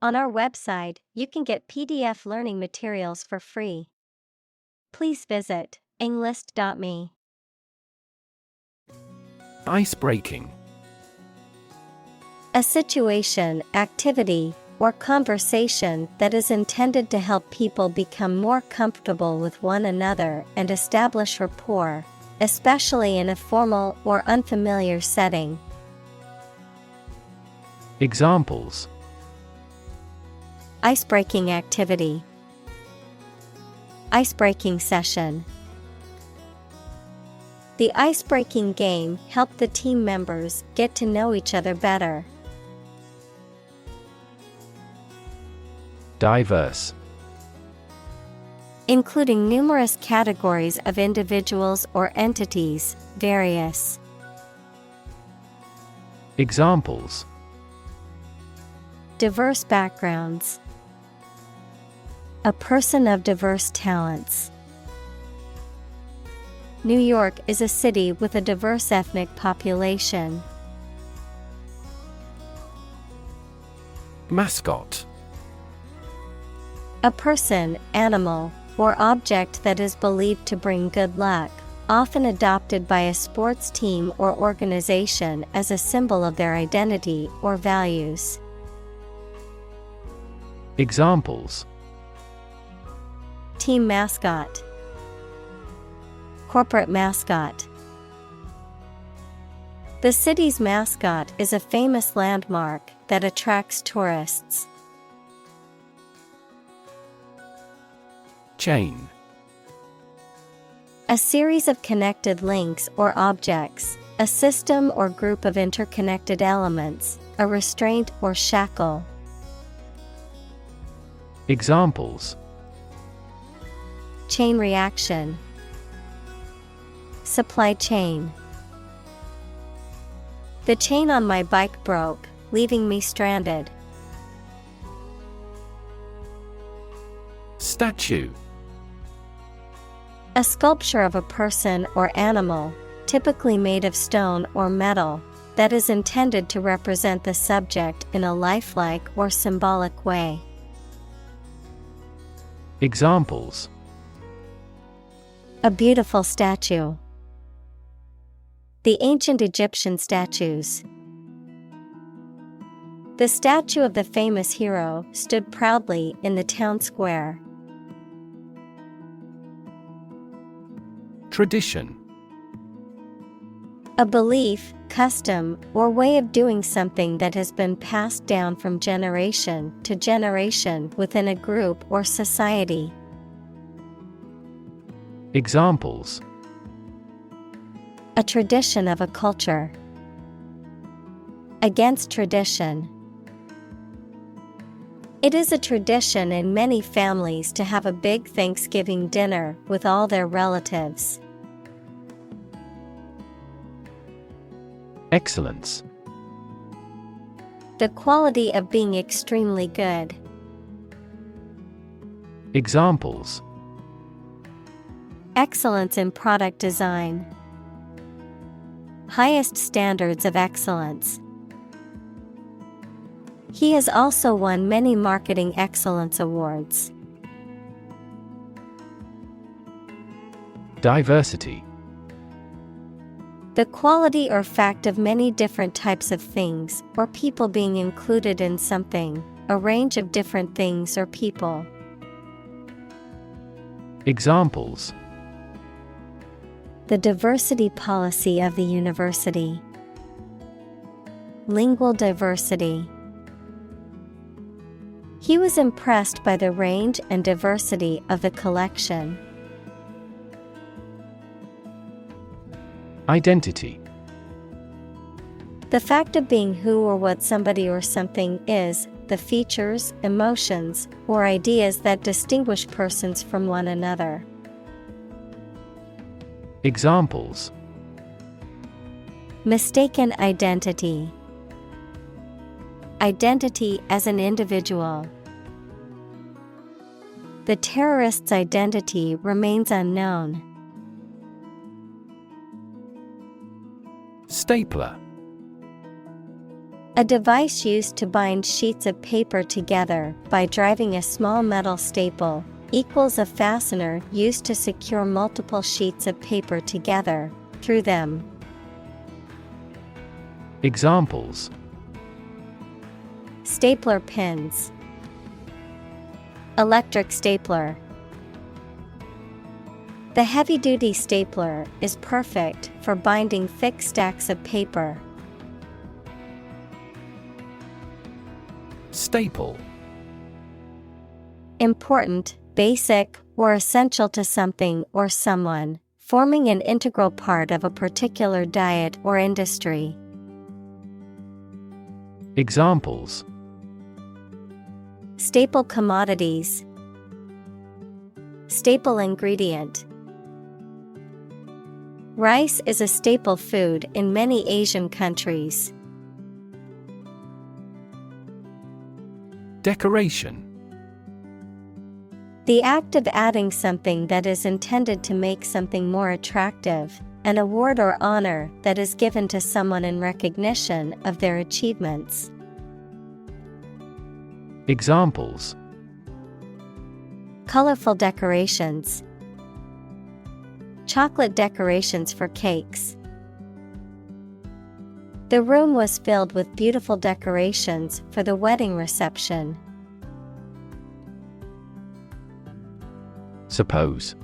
On our website, you can get PDF learning materials for free. Please visit englist.me. Ice-breaking. A situation, activity, or conversation that is intended to help people become more comfortable with one another and establish rapport, especially in a formal or unfamiliar setting. Examples: Ice-breaking activity. Ice-breaking session. The ice-breaking game helped the team members get to know each other better. Diverse. Including numerous categories of individuals or entities, various. Examples: Diverse backgrounds. A person of diverse talents. New York is a city with a diverse ethnic population. Mascot. A person, animal, or object that is believed to bring good luck, often adopted by a sports team or organization as a symbol of their identity or values. Examples: Team mascot. Corporate mascot. The city's mascot is a famous landmark that attracts tourists. Chain. A series of connected links or objects, a system or group of interconnected elements, a restraint or shackle. Examples: Chain reaction. Supply chain. The chain on my bike broke, leaving me stranded. Statue. A sculpture of a person or animal, typically made of stone or metal, that is intended to represent the subject in a lifelike or symbolic way. Examples: A beautiful statue. The ancient Egyptian statues. The statue of the famous hero stood proudly in the town square. Tradition. A belief, custom, or way of doing something that has been passed down from generation to generation within a group or society. Examples: A tradition of a culture. Against tradition. It is a tradition in many families to have a big Thanksgiving dinner with all their relatives. Excellence. The quality of being extremely good. Examples: Excellence in product design. Highest standards of excellence. He has also won many marketing excellence awards. Diversity. The quality or fact of many different types of things or people being included in something, a range of different things or people. Examples: The diversity policy of the university. Lingual diversity. He was impressed by the range and diversity of the collection. Identity. The fact of being who or what somebody or something is, the features, emotions, or ideas that distinguish persons from one another. Examples: Mistaken identity. Identity as an individual. The terrorist's identity remains unknown. Stapler. A device used to bind sheets of paper together by driving a small metal staple equals a fastener used to secure multiple sheets of paper together through them. Examples: Stapler pins, electric stapler. The heavy-duty stapler is perfect for binding thick stacks of paper. Staple. Important, basic, or essential to something or someone, forming an integral part of a particular diet or industry. Examples: Staple commodities, staple ingredient. Rice is a staple food in many Asian countries. Decoration. The act of adding something that is intended to make something more attractive, an award or honor that is given to someone in recognition of their achievements. Examples: Colorful decorations, chocolate decorations for cakes. The room was filled with beautiful decorations for the wedding reception. Suppose.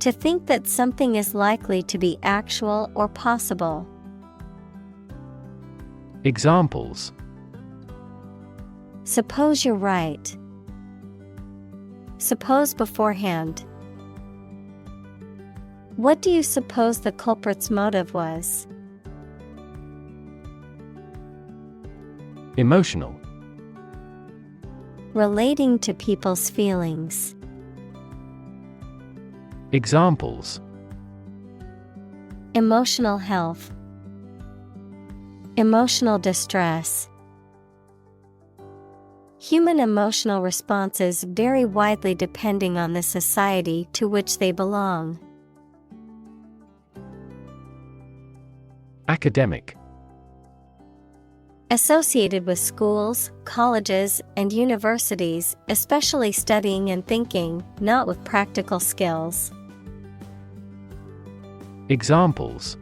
To think that something is likely to be actual or possible. Examples: Suppose you're right. Suppose beforehand. What do you suppose the culprit's motive was? Emotional. Relating to people's feelings. Examples: Emotional health, emotional distress. Human emotional responses vary widely depending on the society to which they belong. Academic. Associated with schools, colleges, and universities, especially studying and thinking, not with practical skills. Examples: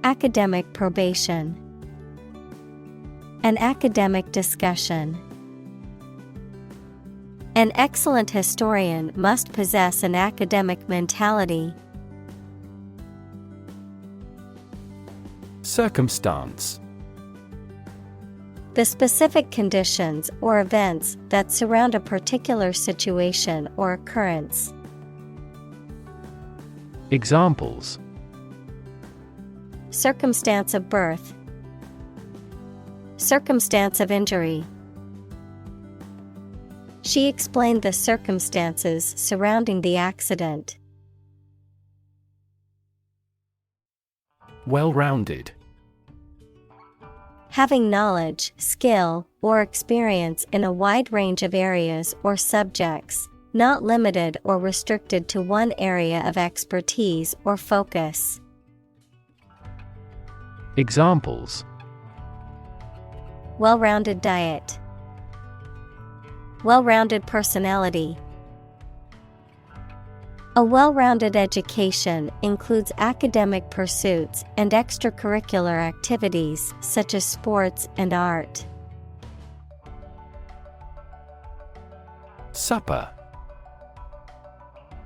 Academic probation, an academic discussion. An excellent historian must possess an academic mentality. Circumstance. The specific conditions or events that surround a particular situation or occurrence. Examples: Circumstance of birth, circumstance of injury. She explained the circumstances surrounding the accident. Well-rounded. Having knowledge, skill, or experience in a wide range of areas or subjects, not limited or restricted to one area of expertise or focus. Examples: Well-rounded diet, well-rounded personality. A well-rounded education includes academic pursuits and extracurricular activities such as sports and art. Supper.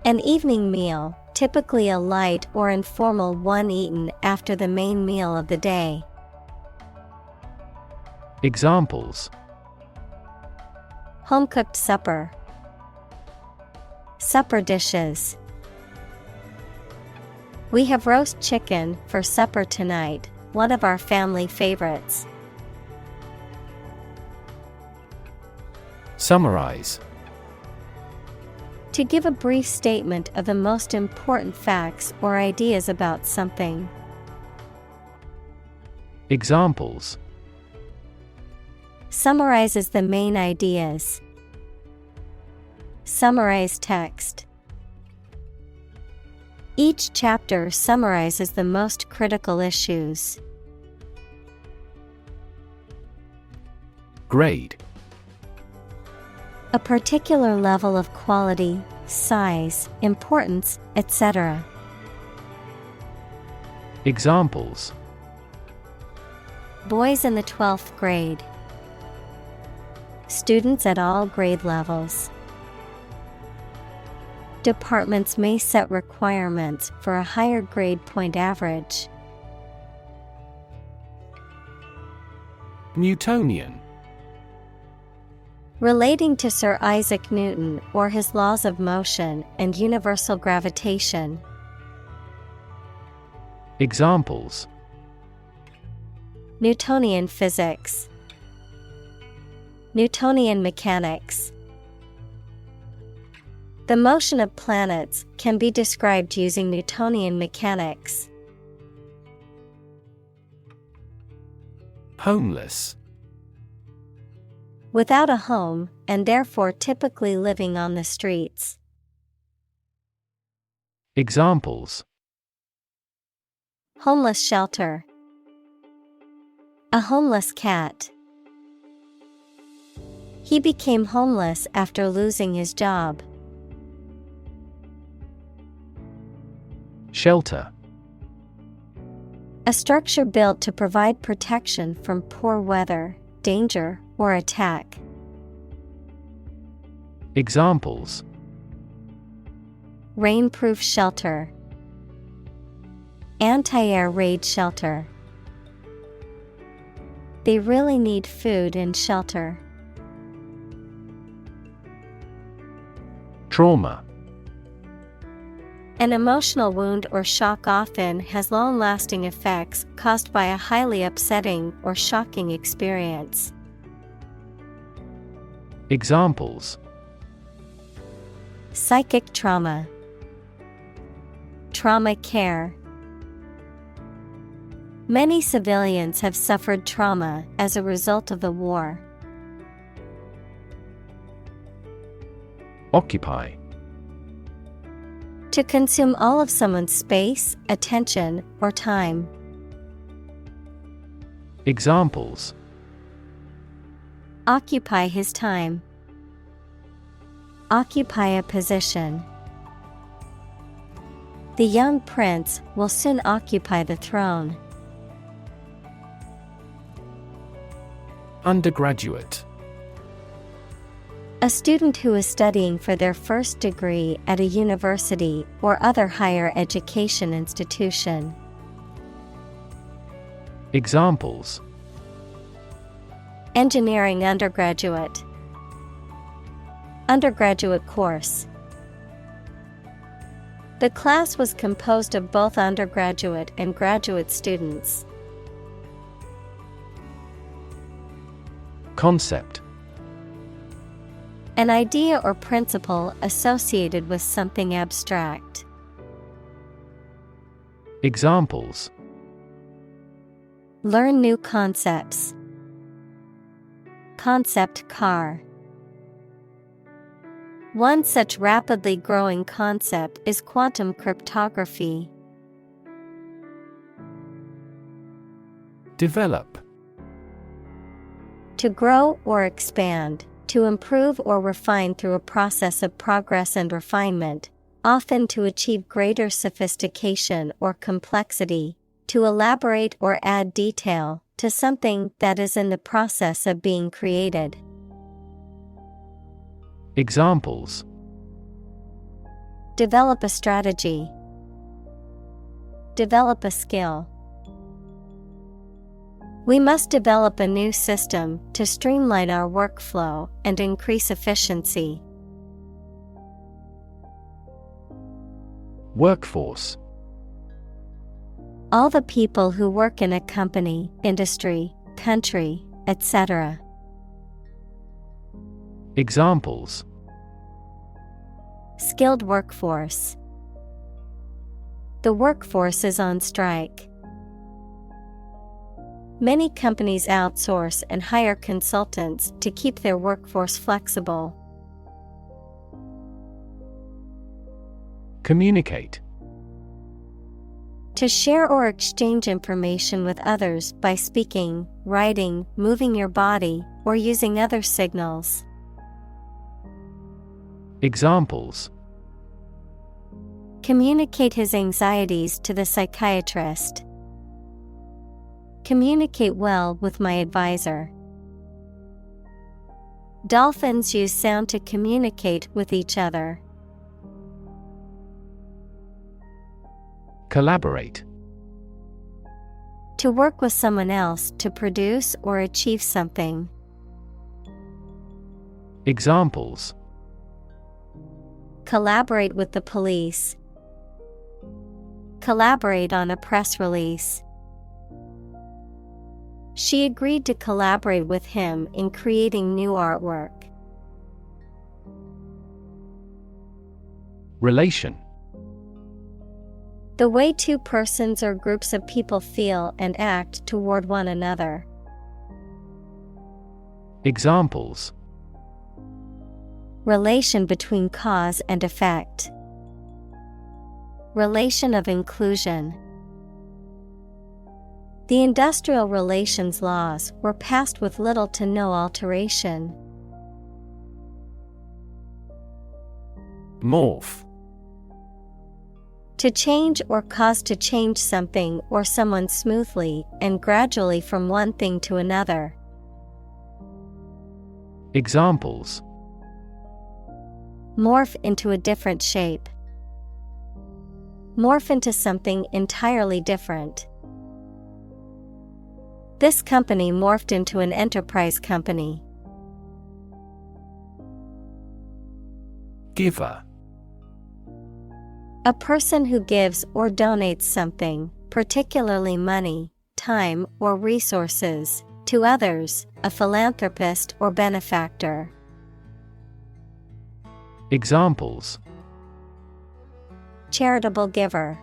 An evening meal, typically a light or informal one eaten after the main meal of the day. Examples: Home-cooked supper, supper dishes. We have roast chicken for supper tonight, one of our family favorites. Summarize. To give a brief statement of the most important facts or ideas about something. Examples: Summarizes the main ideas. Summarize text. Each chapter summarizes the most critical issues. Grade. A particular level of quality, size, importance, etc. Examples: Boys in the 12th grade. Students at all grade levels. Departments may set requirements for a higher grade point average. Newtonian. Relating to Sir Isaac Newton or his laws of motion and universal gravitation. Examples: Newtonian physics. Newtonian mechanics. The motion of planets can be described using Newtonian mechanics. Homeless. Without a home, and therefore typically living on the streets. Examples: Homeless shelter. A homeless cat. He became homeless after losing his job. Shelter. A structure built to provide protection from poor weather, danger, or attack. Examples: Rainproof shelter. Anti-air raid shelter. They really need food and shelter. Trauma. An emotional wound or shock often has long-lasting effects caused by a highly upsetting or shocking experience. Examples: Psychic trauma. Trauma care. Many civilians have suffered trauma as a result of the war. Occupy. To consume all of someone's space, attention, or time. Examples: Occupy his time. Occupy a position. The young prince will soon occupy the throne. Undergraduate. A student who is studying for their first degree at a university or other higher education institution. Examples: Engineering undergraduate. Undergraduate course. The class was composed of both undergraduate and graduate students. Concept. An idea or principle associated with something abstract. Examples: Learn new concepts. Concept car. One such rapidly growing concept is quantum cryptography. Develop. To grow or expand, to improve or refine through a process of progress and refinement, often to achieve greater sophistication or complexity, to elaborate or add detail to something that is in the process of being created. Examples: Develop a strategy. Develop a skill. We must develop a new system to streamline our workflow and increase efficiency. Workforce. All the people who work in a company, industry, country, etc. Examples: Skilled workforce. The workforce is on strike. Many companies outsource and hire consultants to keep their workforce flexible. Communicate. To share or exchange information with others by speaking, writing, moving your body, or using other signals. Examples: Communicate his anxieties to the psychiatrist. Communicate well with my advisor. Dolphins use sound to communicate with each other. Collaborate. To work with someone else to produce or achieve something. Examples: Collaborate with the police. Collaborate on a press release. She agreed to collaborate with him in creating new artwork. Relation. The way two persons or groups of people feel and act toward one another. Examples: Relation between cause and effect. Relation of inclusion. The industrial relations laws were passed with little to no alteration. Morph. To change or cause to change something or someone smoothly and gradually from one thing to another. Examples: Morph into a different shape. Morph into something entirely different. This company morphed into an enterprise company. Giver. A person who gives or donates something, particularly money, time, or resources, to others, a philanthropist or benefactor. Examples: Charitable giver.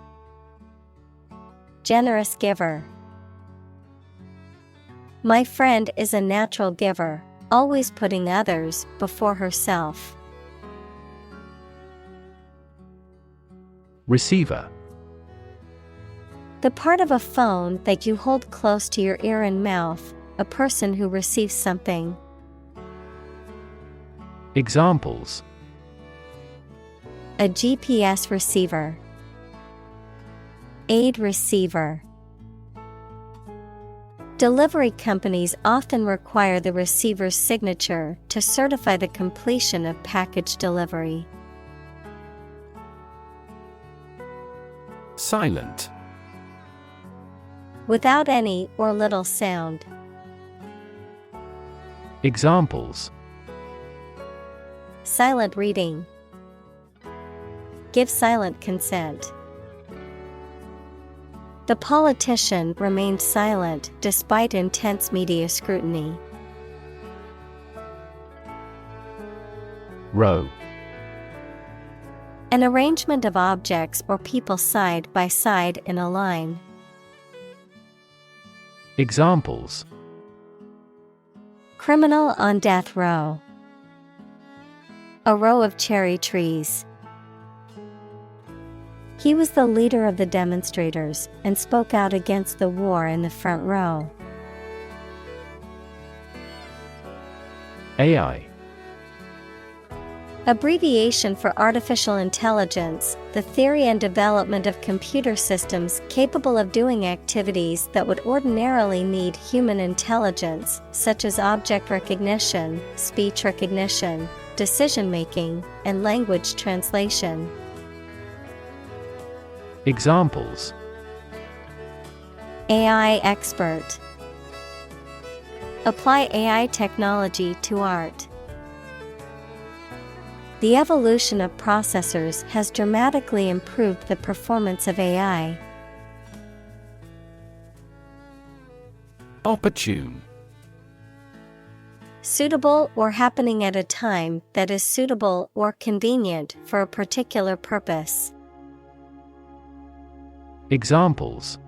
Generous giver. My friend is a natural giver, always putting others before herself. Receiver. The part of a phone that you hold close to your ear and mouth, a person who receives something. Examples: A GPS receiver. Aid receiver. Delivery companies often require the receiver's signature to certify the completion of package delivery. Silent. Without any or little sound. Examples: Silent reading. Give silent consent. The politician remained silent despite intense media scrutiny. Row. An arrangement of objects or people side by side in a line. Examples: Criminal on death row. A row of cherry trees. He was the leader of the demonstrators and spoke out against the war in the front row. AI. Abbreviation for artificial intelligence, the theory and development of computer systems capable of doing activities that would ordinarily need human intelligence, such as object recognition, speech recognition, decision-making, and language translation. Examples: AI expert. Apply AI technology to art. The evolution of processors has dramatically improved the performance of AI. Opportune. Suitable or happening at a time that is suitable or convenient for a particular purpose. Examples: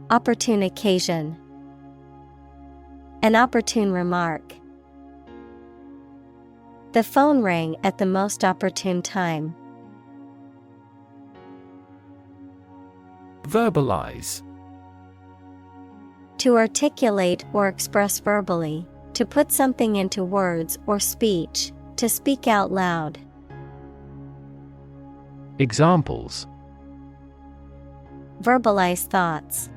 Opportune occasion. An opportune remark. The phone rang at the most opportune time. Verbalize. To articulate or express verbally, to put something into words or speech, to speak out loud. Examples: Verbalize thoughts.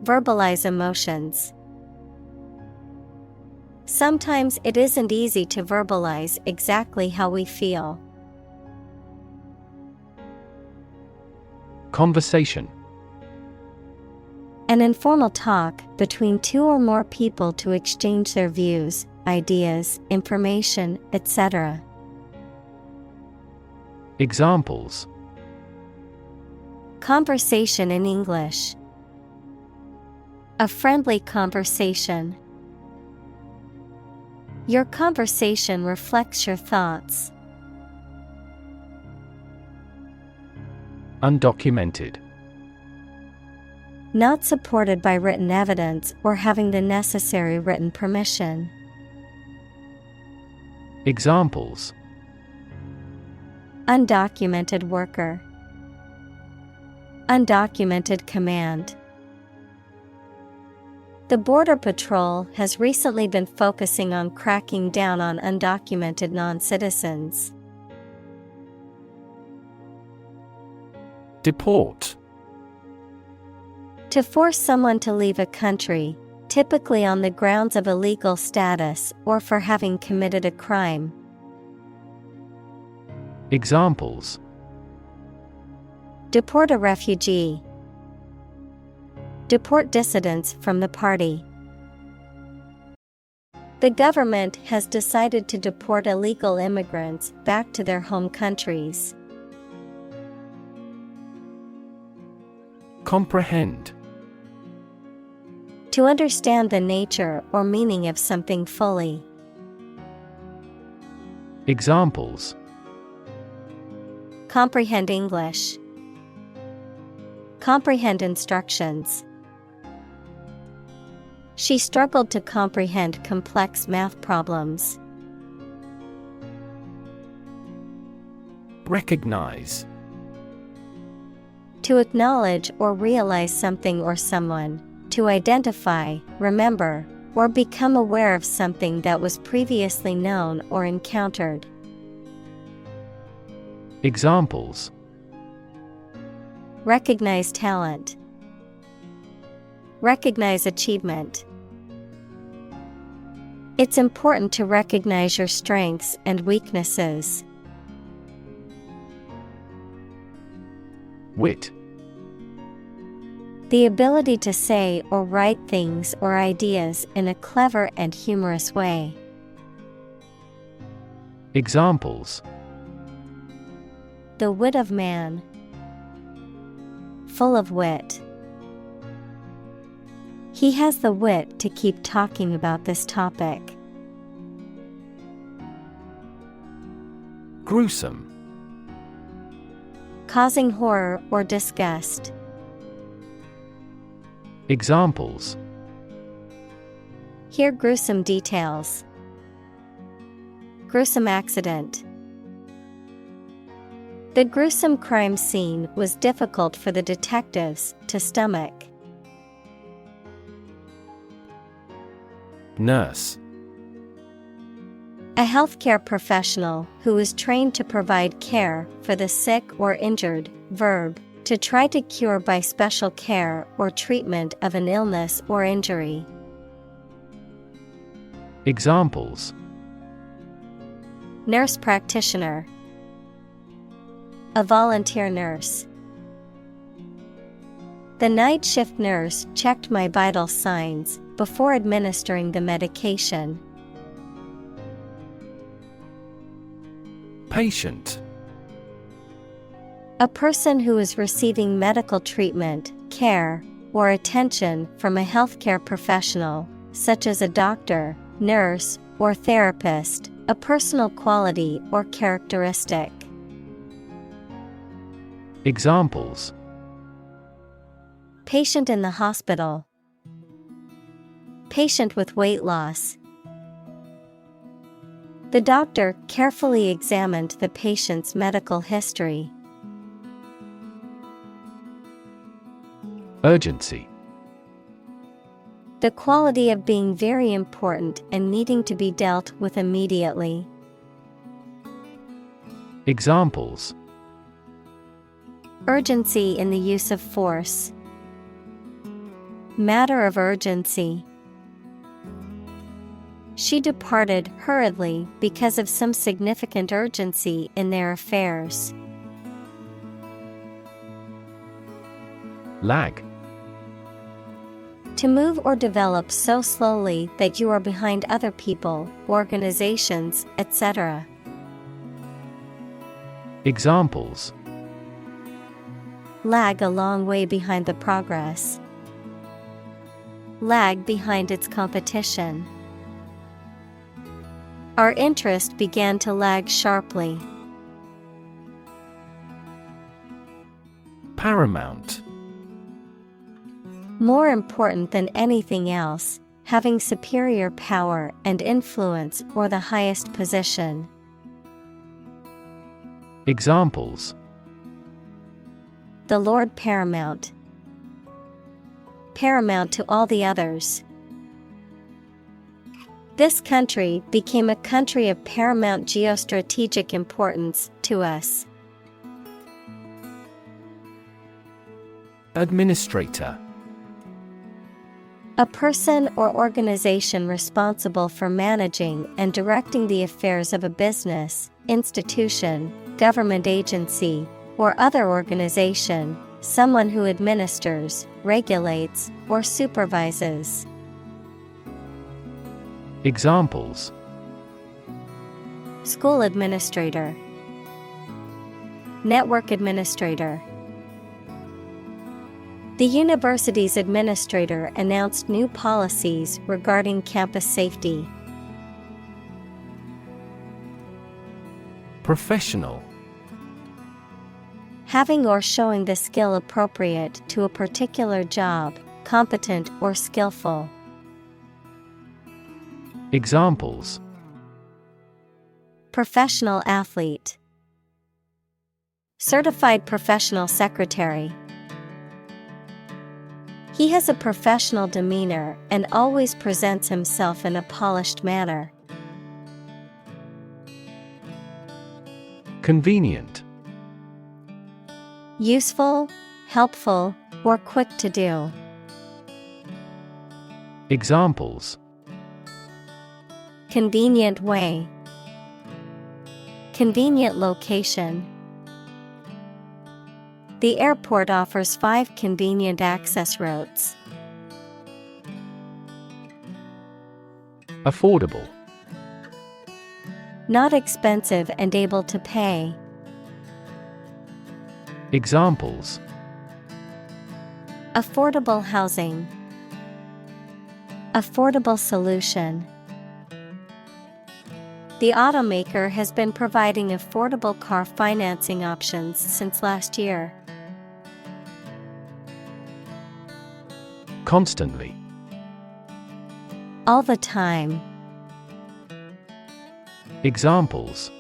Verbalize emotions. Sometimes it isn't easy to verbalize exactly how we feel. Conversation. An informal talk between two or more people to exchange their views, ideas, information, etc. Examples: Conversation in English. A friendly conversation. Your conversation reflects your thoughts. Undocumented. Not supported by written evidence or having the necessary written permission. Examples: Undocumented worker. Undocumented command. The Border Patrol has recently been focusing on cracking down on undocumented non-citizens. Deport. To force someone to leave a country, typically on the grounds of illegal status or for having committed a crime. Examples: Deport a refugee. Deport dissidents from the party. The government has decided to deport illegal immigrants back to their home countries. Comprehend. To understand the nature or meaning of something fully. Examples: Comprehend English. Comprehend instructions. She struggled to comprehend complex math problems. Recognize. To acknowledge or realize something or someone, to identify, remember, or become aware of something that was previously known or encountered. Examples: Recognize talent. Recognize achievement. It's important to recognize your strengths and weaknesses. Wit. The ability to say or write things or ideas in a clever and humorous way. Examples: The wit of man. Full of wit. He has the wit to keep talking about this topic. Gruesome. Causing horror or disgust. Examples: Hear gruesome details. Gruesome accident. The gruesome crime scene was difficult for the detectives to stomach. Nurse. A healthcare professional who is trained to provide care for the sick or injured. Verb, to try to cure by special care or treatment of an illness or injury. Examples: Nurse practitioner. A volunteer nurse. The night shift nurse checked my vital signs before administering the medication. Patient. A person who is receiving medical treatment, care, or attention from a healthcare professional, such as a doctor, nurse, or therapist, a personal quality or characteristic. Examples: Patient in the hospital. Patient with weight loss. The doctor carefully examined the patient's medical history. Urgency. The quality of being very important and needing to be dealt with immediately. Examples: Urgency in the use of force. Matter of urgency. She departed hurriedly because of some significant urgency in their affairs. Lag. To move or develop so slowly that you are behind other people, organizations, etc. Examples: Lag a long way behind the progress. Lag behind its competition. Our interest began to lag sharply. Paramount. More important than anything else, having superior power and influence or the highest position. Examples: The Lord Paramount. Paramount to all the others. This country became a country of paramount geostrategic importance to us. Administrator. A person or organization responsible for managing and directing the affairs of a business, institution, government agency, or other organization, someone who administers, regulates, or supervises. Examples: School administrator. Network administrator. The university's administrator announced new policies regarding campus safety. Professional. Having or showing the skill appropriate to a particular job, competent or skillful. Examples: Professional athlete. Certified professional secretary. He has a professional demeanor and always presents himself in a polished manner. Convenient. Useful, helpful, or quick to do. Examples: Convenient way. Convenient location. The airport offers 5 convenient access routes. Affordable. Not expensive and able to pay. Examples: Affordable housing. Affordable solution. The automaker has been providing affordable car financing options since last year. Constantly. All the time. Examples: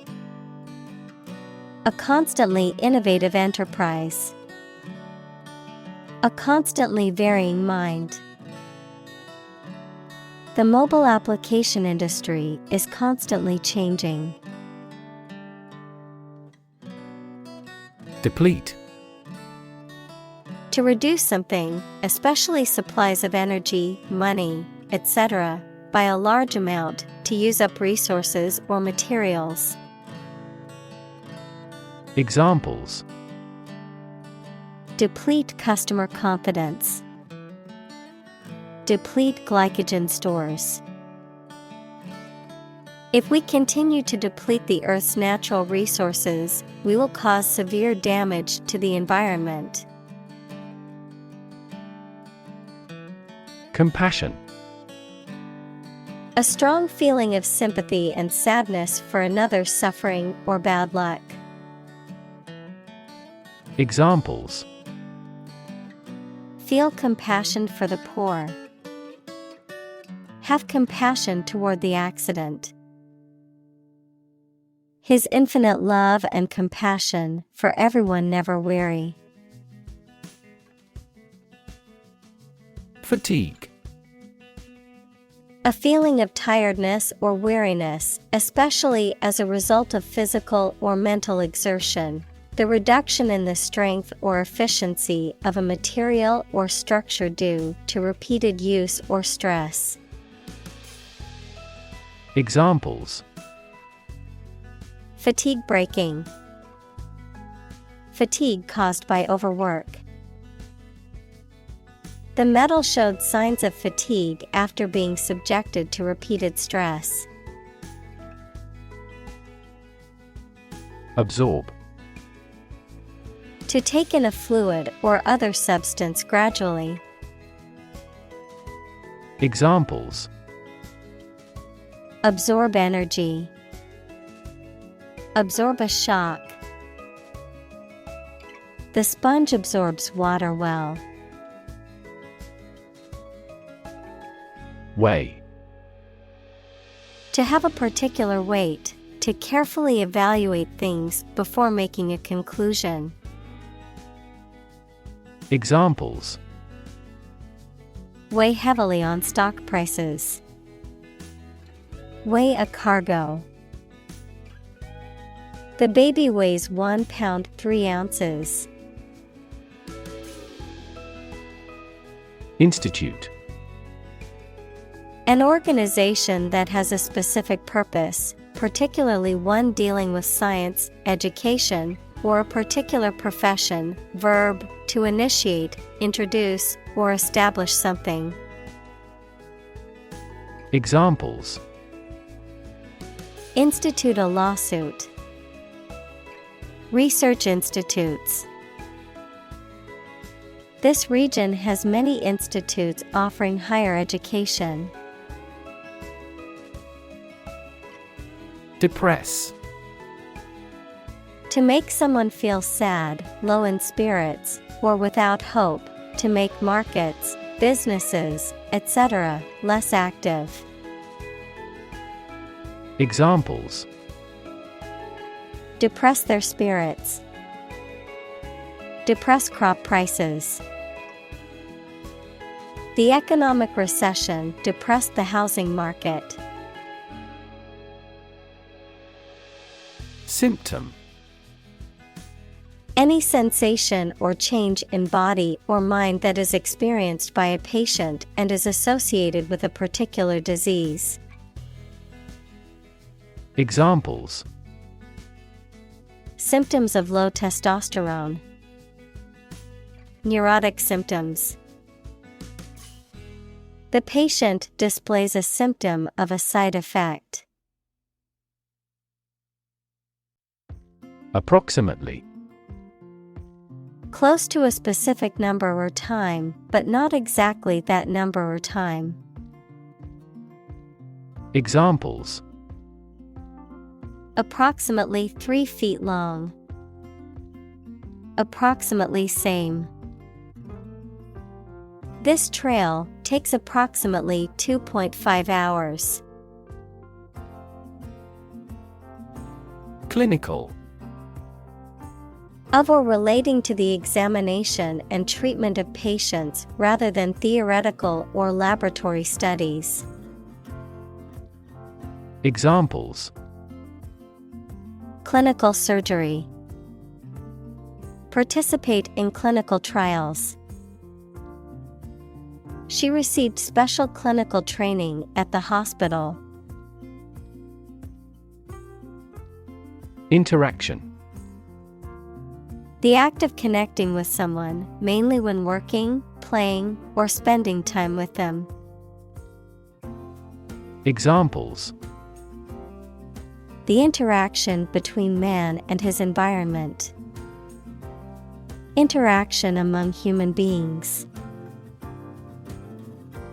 A constantly innovative enterprise. A constantly varying mind. The mobile application industry is constantly changing. Deplete. To reduce something, especially supplies of energy, money, etc., by a large amount, to use up resources or materials. Examples: Deplete customer confidence. Deplete glycogen stores. If we continue to deplete the Earth's natural resources, we will cause severe damage to the environment. Compassion. A strong feeling of sympathy and sadness for another's suffering or bad luck. Examples: Feel compassion for the poor. Have compassion toward the accident. His infinite love and compassion for everyone never weary. Fatigue. A feeling of tiredness or weariness, especially as a result of physical or mental exertion. The reduction in the strength or efficiency of a material or structure due to repeated use or stress. Examples: Fatigue breaking. Fatigue caused by overwork. The metal showed signs of fatigue after being subjected to repeated stress. Absorb. To take in a fluid or other substance gradually. Examples: Absorb energy. Absorb a shock. The sponge absorbs water well. Weigh. To have a particular weight, to carefully evaluate things before making a conclusion. Examples: Weigh heavily on stock prices. Weigh a cargo. The baby weighs 1 pound 3 ounces. Institute. An organization that has a specific purpose, particularly one dealing with science, education, or a particular profession. Verb, to initiate, introduce, or establish something. Examples: Institute a lawsuit. Research institutes. This region has many institutes offering higher education. Depress. To make someone feel sad, low in spirits, or without hope, to make markets, businesses, etc., less active. Examples: Depress their spirits. Depress crop prices. The economic recession depressed the housing market. Symptom. Any sensation or change in body or mind that is experienced by a patient and is associated with a particular disease. Examples: Symptoms of low testosterone. Neurotic symptoms. The patient displays a symptom of a side effect. Approximately. Close to a specific number or time, but not exactly that number or time. Examples: Approximately 3 feet long. Approximately same. This trail takes approximately 2.5 hours. Clinical. Of or relating to the examination and treatment of patients rather than theoretical or laboratory studies. Examples: Clinical surgery. Participate in clinical trials. She received special clinical training at the hospital. Interaction. The act of connecting with someone, mainly when working, playing, or spending time with them. Examples: The interaction between man and his environment. Interaction among human beings.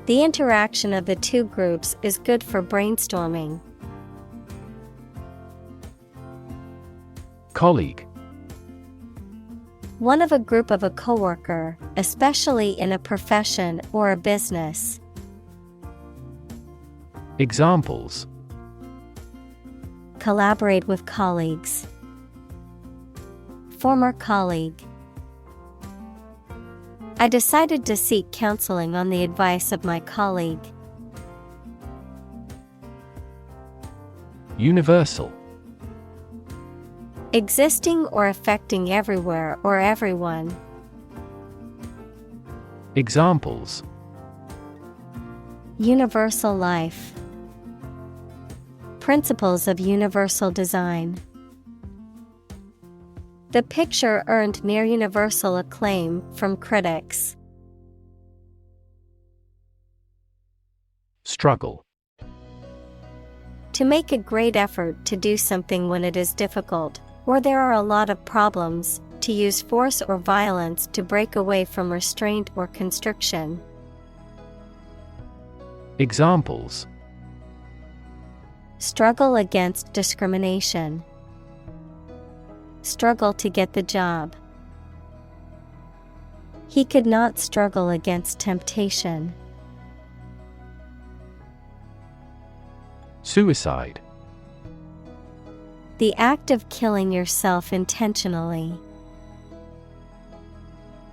The interaction of the two groups is good for brainstorming. Colleague. One of a group of a coworker, especially in a profession or a business. Examples: Collaborate with colleagues. Former colleague. I decided to seek counseling on the advice of my colleague. Universal. Existing or affecting everywhere or everyone. Examples: Universal life. Principles of universal design. The picture earned near universal acclaim from critics. Struggle. To make a great effort to do something when it is difficult, or there are a lot of problems, to use force or violence to break away from restraint or constriction. Examples: Struggle against discrimination. Struggle to get the job. He could not struggle against temptation. Suicide. The act of killing yourself intentionally.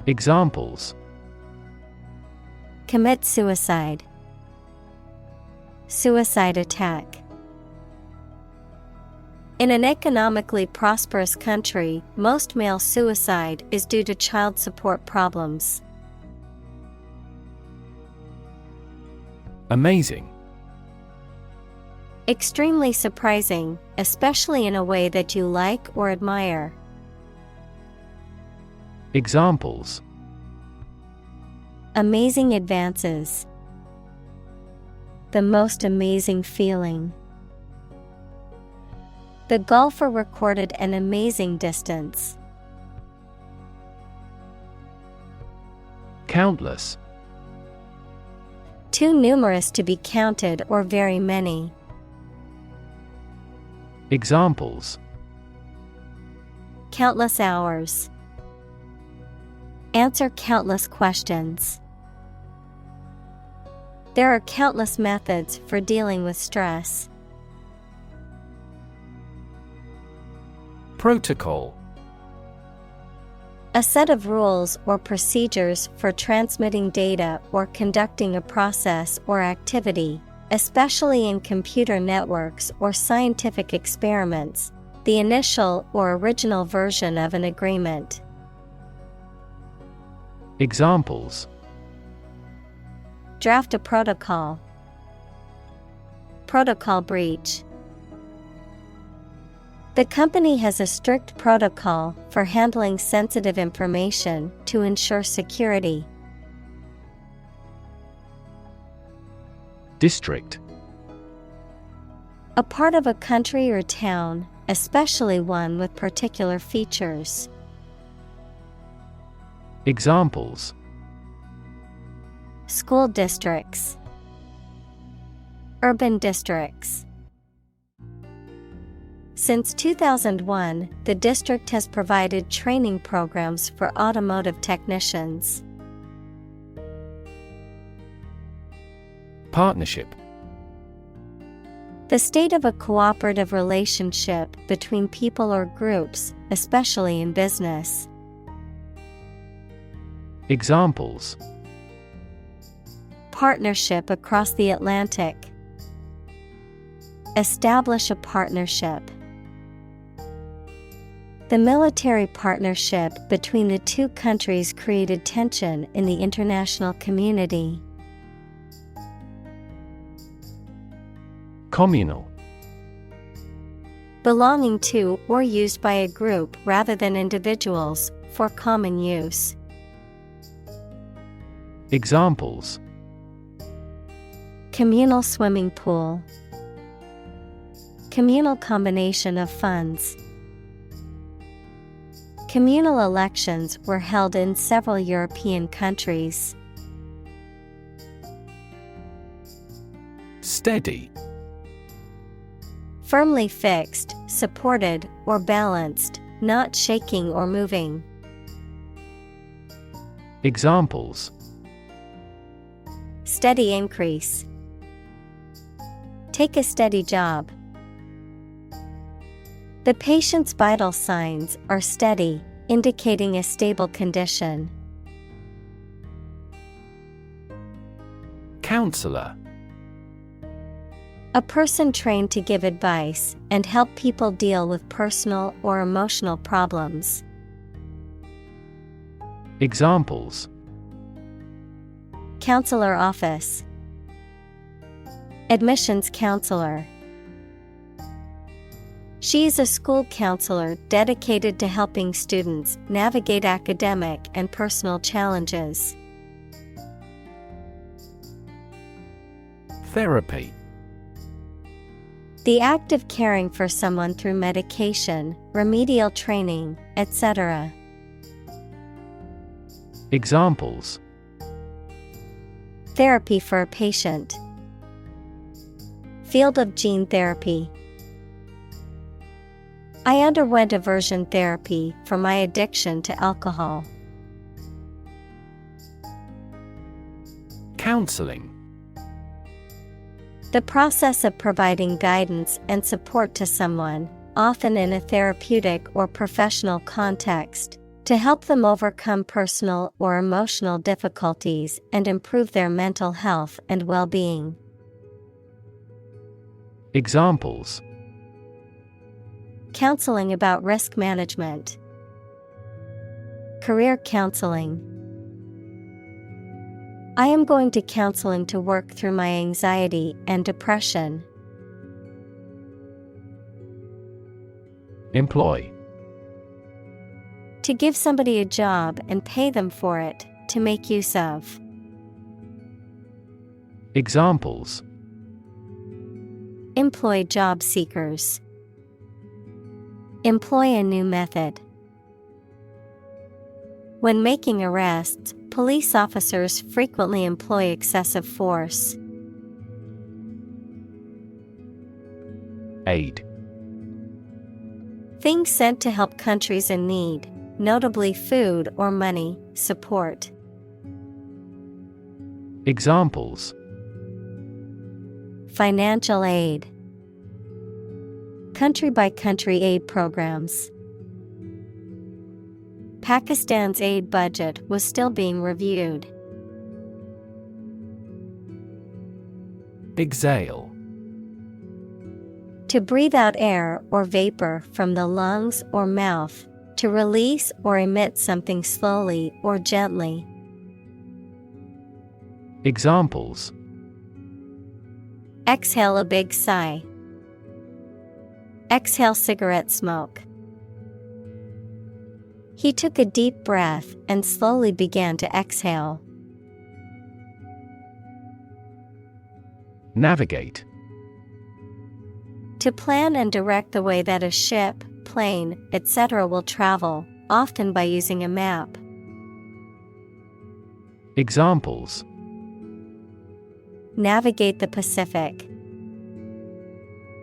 Examples: Commit suicide. Suicide attack. In an economically prosperous country, most male suicide is due to child support problems. Amazing. Extremely surprising, especially in a way that you like or admire. Examples: Amazing advances. The most amazing feeling. The golfer recorded an amazing distance. Countless. Too numerous to be counted or very many. Examples: Countless hours. Answer countless questions. There are countless methods for dealing with stress. Protocol. A set of rules or procedures for transmitting data or conducting a process or activity, especially in computer networks or scientific experiments, the initial or original version of an agreement. Examples: Draft a protocol. Protocol breach. The company has a strict protocol for handling sensitive information to ensure security. District. A part of a country or town, especially one with particular features. Examples: School districts. Urban districts. Since 2001, the district has provided training programs for automotive technicians. Partnership. The state of a cooperative relationship between people or groups, especially in business. Examples: Partnership across the Atlantic. Establish a partnership. The military partnership between the two countries created tension in the international community. Communal. Belonging to or used by a group rather than individuals, for common use. Examples: Communal swimming pool. Communal combination of funds. Communal elections were held in several European countries. Steady. Firmly fixed, supported, or balanced, not shaking or moving. Examples: Steady increase. Take a steady job. The patient's vital signs are steady, indicating a stable condition. Counselor. A person trained to give advice and help people deal with personal or emotional problems. Examples: Counselor office. Admissions counselor. She is a school counselor dedicated to helping students navigate academic and personal challenges. Therapy. The act of caring for someone through medication, remedial training, etc. Examples: Therapy for a patient. Field of gene therapy. I underwent aversion therapy for my addiction to alcohol. Counseling. The process of providing guidance and support to someone, often in a therapeutic or professional context, to help them overcome personal or emotional difficulties and improve their mental health and well-being. Examples: Counseling about risk management. Career counseling. I am going to counseling to work through my anxiety and depression. Employ. To give somebody a job and pay them for it, to make use of. Examples: Employ job seekers. Employ a new method. When making arrests, police officers frequently employ excessive force. Aid. Things sent to help countries in need, notably food or money, support. Examples: Financial aid. Country-by-country aid programs. Pakistan's aid budget was still being reviewed. Exhale. To breathe out air or vapor from the lungs or mouth, to release or emit something slowly or gently. Examples: Exhale a big sigh. Exhale cigarette smoke. He took a deep breath and slowly began to exhale. Navigate. To plan and direct the way that a ship, plane, etc. will travel, often by using a map. Examples: Navigate the Pacific.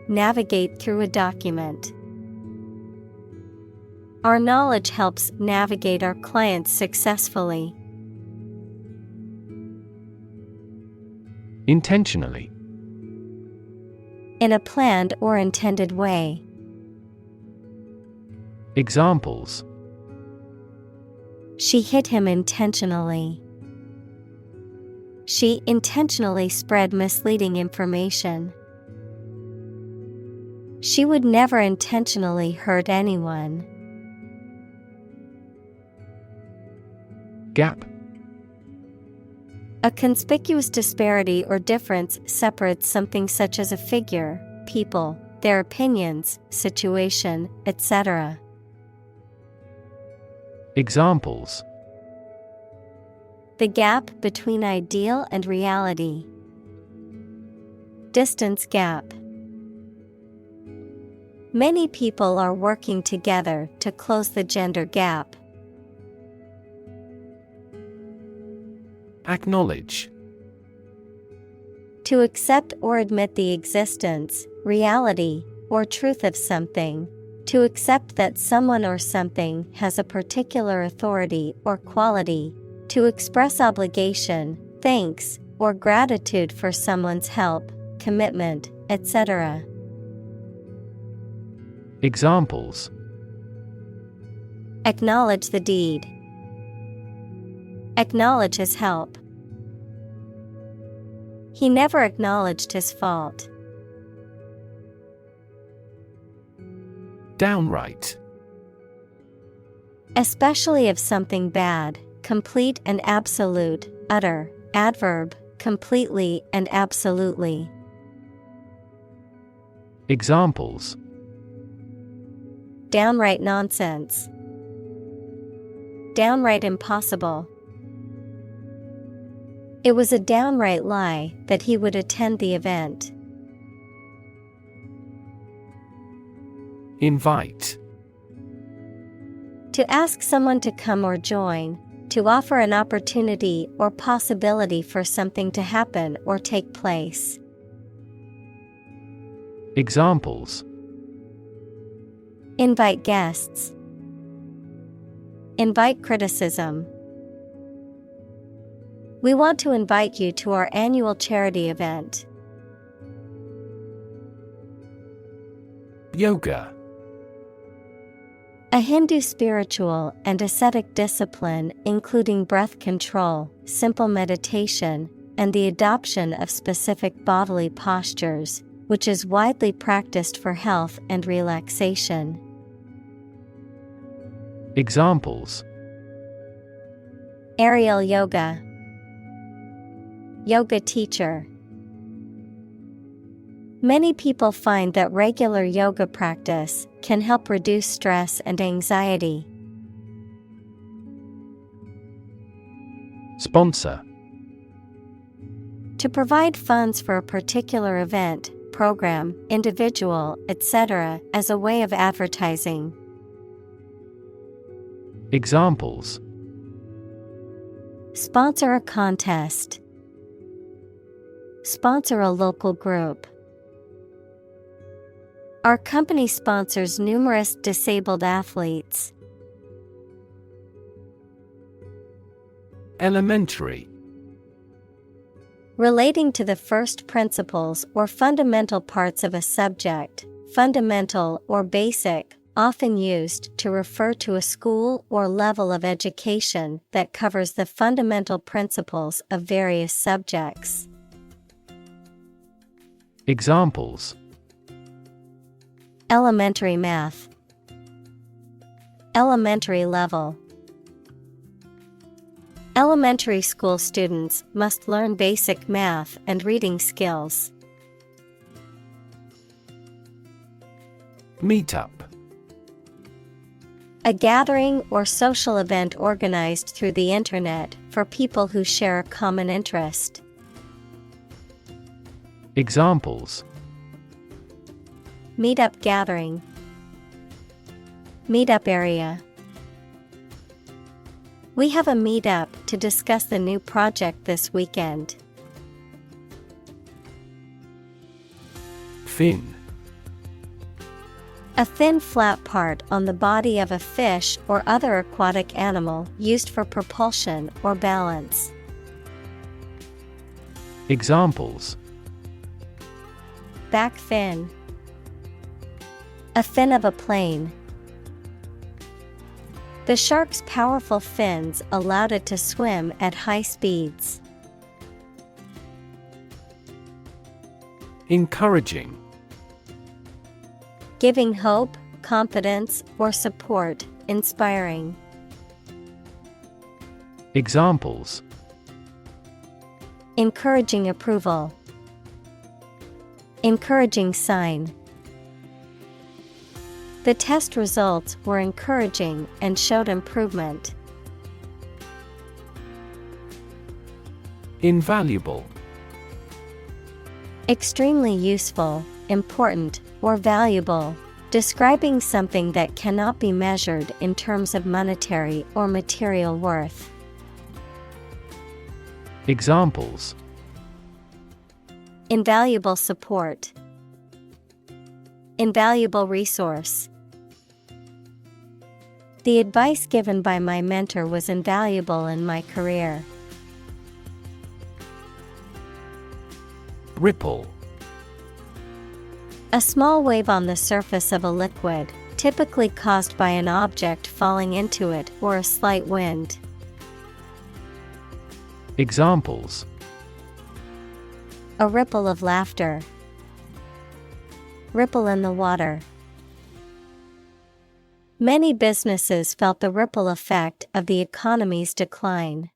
Navigate through a document. Our knowledge helps navigate our clients successfully. Intentionally. In a planned or intended way. Examples: She hit him intentionally. She intentionally spread misleading information. She would never intentionally hurt anyone. Gap. A conspicuous disparity or difference separates something such as a figure, people, their opinions, situation, etc. Examples: The gap between ideal and reality. Distance gap. Many people are working together to close the gender gap. Acknowledge. To accept or admit the existence, reality, or truth of something. To accept that someone or something has a particular authority or quality. To express obligation, thanks, or gratitude for someone's help, commitment, etc. Examples: Acknowledge the deed. Acknowledge his help. He never acknowledged his fault. Downright. Especially of something bad, complete and absolute, utter, adverb, completely and absolutely. Examples: Downright nonsense. Downright impossible. It was a downright lie that he would attend the event. Invite. To ask someone to come or join, to offer an opportunity or possibility for something to happen or take place. Examples: Invite guests. Invite criticism. We want to invite you to our annual charity event. Yoga. A Hindu spiritual and ascetic discipline including breath control, simple meditation, and the adoption of specific bodily postures, which is widely practiced for health and relaxation. Examples: Aerial yoga. Yoga teacher. Many people find that regular yoga practice can help reduce stress and anxiety. Sponsor. To provide funds for a particular event, program, individual, etc., as a way of advertising. Examples: Sponsor a contest. Sponsor a local group. Our company sponsors numerous disabled athletes. Elementary. Relating to the first principles or fundamental parts of a subject, fundamental or basic, often used to refer to a school or level of education that covers the fundamental principles of various subjects. Examples: Elementary math. Elementary level. Elementary school students must learn basic math and reading skills. Meetup. A gathering or social event organized through the internet for people who share a common interest. Examples: Meetup gathering. Meetup area. We have a meetup to discuss the new project this weekend. Fin. A thin flat part on the body of a fish or other aquatic animal used for propulsion or balance. Examples: Back fin. A fin of a plane. The shark's powerful fins allowed it to swim at high speeds. Encouraging. Giving hope, confidence, or support, inspiring. Examples: Encouraging approval. Encouraging sign. The test results were encouraging and showed improvement. Invaluable. Extremely useful, important, or valuable, describing something that cannot be measured in terms of monetary or material worth. Examples: Invaluable support. Invaluable resource. The advice given by my mentor was invaluable in my career. Ripple. A small wave on the surface of a liquid, typically caused by an object falling into it or a slight wind. Examples: A ripple of laughter. Ripple in the water. Many businesses felt the ripple effect of the economy's decline.